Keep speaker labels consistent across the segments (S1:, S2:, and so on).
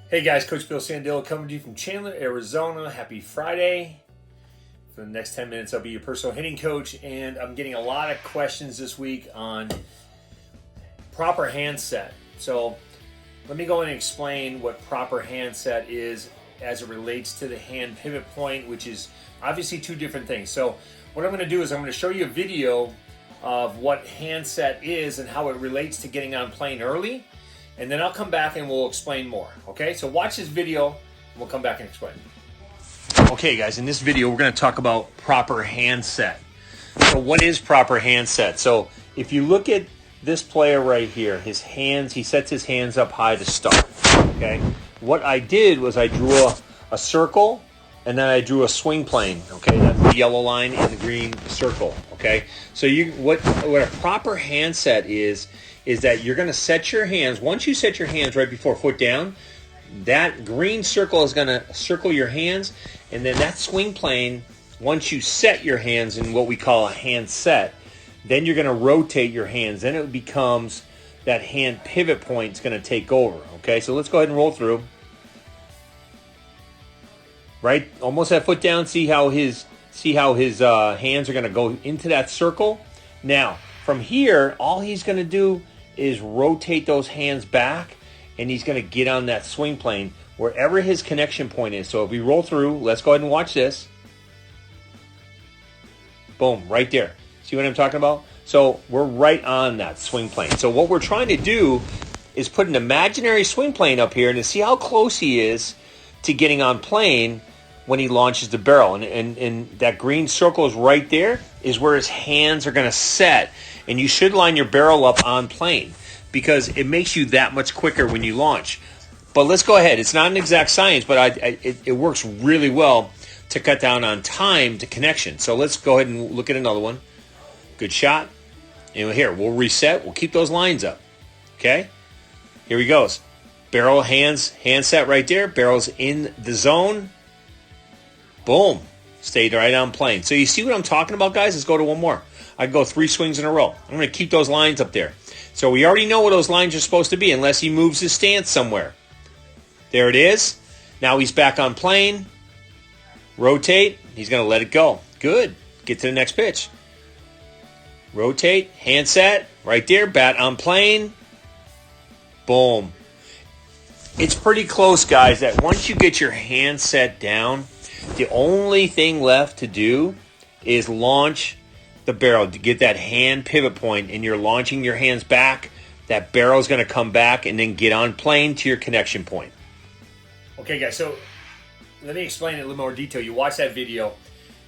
S1: Hey guys, Coach Bill Sandillo coming to you from Chandler, Arizona. Happy Friday. For the next 10 minutes, I'll be your personal hitting coach, and I'm getting a lot of questions this week on proper handset. So let me go and explain what proper handset is as it relates to the hand pivot point, which is obviously two different things. So what I'm going to do is I'm going to show you a video of what handset is and how it relates to getting on plane early. And then I'll come back and we'll explain more. Okay, so watch this video and we'll come back and explain. Okay guys, in this video we're going to talk about proper handset. So what is proper handset? So if you look at this player right here, his hands, he sets his hands up high to start. Okay, what I did was I drew a circle and then I drew a swing plane. Okay, that's the yellow line and the green circle. Okay, so what a proper handset is that you're going to set your hands. Once you set your hands right before foot down, that green circle is going to circle your hands, and then that swing plane, once you set your hands in what we call a hand set, then you're going to rotate your hands. Then it becomes that hand pivot point is going to take over. Okay, so let's go ahead and roll through. Right, almost that foot down. See how his hands are going to go into that circle. Now, from here, all he's going to do is rotate those hands back, and he's going to get on that swing plane wherever his connection point is. So if we roll through, let's go ahead and watch this. Boom, right there. See what I'm talking about? So we're right on that swing plane. So what we're trying to do is put an imaginary swing plane up here and to see how close he is to getting on plane when he launches the barrel. And that green circle is right there, is where his hands are going to set. And you should line your barrel up on plane because it makes you that much quicker when you launch. But let's go ahead. It's not an exact science, but it works really well to cut down on time to connection. So let's go ahead and look at another one. Good shot. And here, we'll reset. We'll keep those lines up. Okay? Here he goes. Barrel hand set right there. Barrel's in the zone. Boom. Stayed right on plane. So you see what I'm talking about, guys? Let's go to one more. I'd go 3 swings in a row. I'm going to keep those lines up there. So we already know where those lines are supposed to be unless he moves his stance somewhere. There it is. Now he's back on plane. Rotate. He's going to let it go. Good. Get to the next pitch. Rotate. Handset. Right there. Bat on plane. Boom. It's pretty close, guys, that once you get your handset down, the only thing left to do is launch the barrel to get that hand pivot point, and you're launching your hands back. That barrel is going to come back and then get on plane to your connection point. Okay, guys, so let me explain it in a little more detail. You watch that video,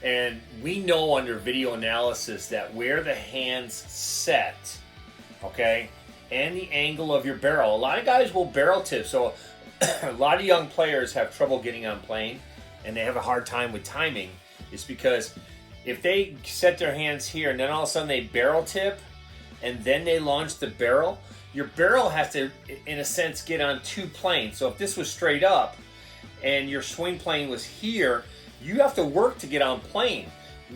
S1: and we know under video analysis that where the hands set, okay, and the angle of your barrel. A lot of guys will barrel tip, so a lot of young players have trouble getting on plane, and they have a hard time with timing. It's because if they set their hands here and then all of a sudden they barrel tip and then they launch the barrel, your barrel has to, in a sense, get on 2 planes. So if this was straight up and your swing plane was here, you have to work to get on plane.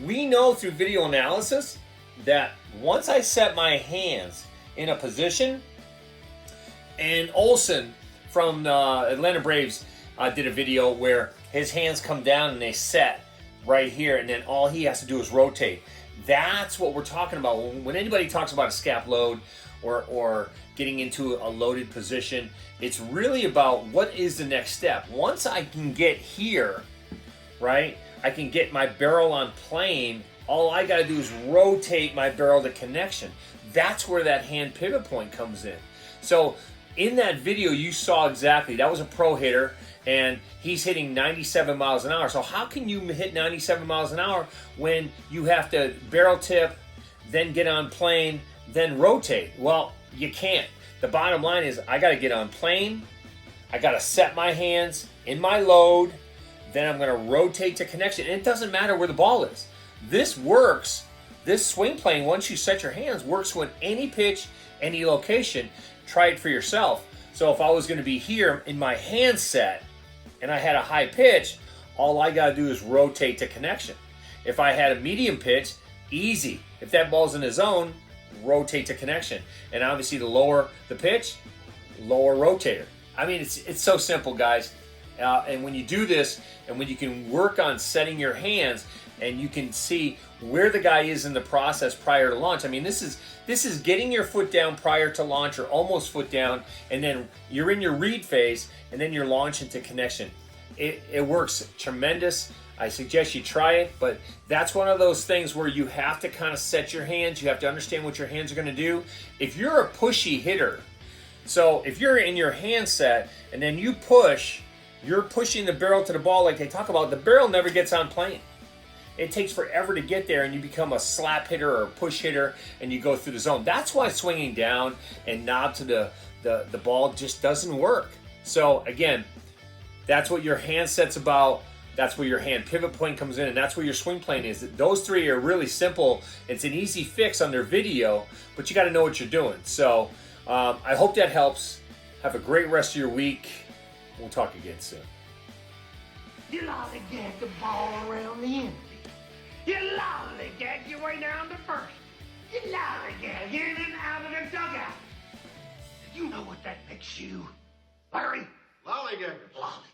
S1: We know through video analysis that once I set my hands in a position, and Olsen from the Atlanta Braves did a video where his hands come down and they set right here, and then all he has to do is rotate. That's what we're talking about. When anybody talks about a scap load or getting into a loaded position, it's really about what is the next step. Once I can get here, right, I can get my barrel on plane, all I got to do is rotate my barrel to connection. That's where that hand pivot point comes in. So in that video, you saw exactly, that was a pro hitter, and he's hitting 97 miles an hour. So how can you hit 97 miles an hour when you have to barrel tip, then get on plane, then rotate? Well, you can't. The bottom line is I got to get on plane, I got to set my hands in my load, then I'm going to rotate to connection. And it doesn't matter where the ball is. This works. This swing plane, once you set your hands, works with any pitch, any location. Try it for yourself. So if I was going to be here in my hand set and I had a high pitch, all I got to do is rotate to connection. If I had a medium pitch, easy. If that ball's in the zone, rotate to connection. And obviously the lower the pitch, lower rotator. I mean, it's so simple, guys. And when you do this, and when you can work on setting your hands, and you can see where the guy is in the process prior to launch. I mean, this is getting your foot down prior to launch or almost foot down, and then you're in your read phase, and then you're launching to connection. It works tremendous. I suggest you try it, but that's one of those things where you have to kind of set your hands. You have to understand what your hands are going to do. If you're a pushy hitter, so if you're in your handset and then you push, you're pushing the barrel to the ball like they talk about, the barrel never gets on plane. It takes forever to get there, and you become a slap hitter or a push hitter, and you go through the zone. That's why swinging down and knob to the ball just doesn't work. So again, that's what your handset's about. That's where your hand pivot point comes in, and that's where your swing plane is. Those three are really simple. It's an easy fix on their video, but you got to know what you're doing. So I hope that helps. Have a great rest of your week. We'll talk again soon.
S2: You lollygag the ball around the end. You lollygag your way down to first. You lollygag in and out of the dugout. You know what that makes you, Larry?
S3: Lollygagger.
S2: Lollygag.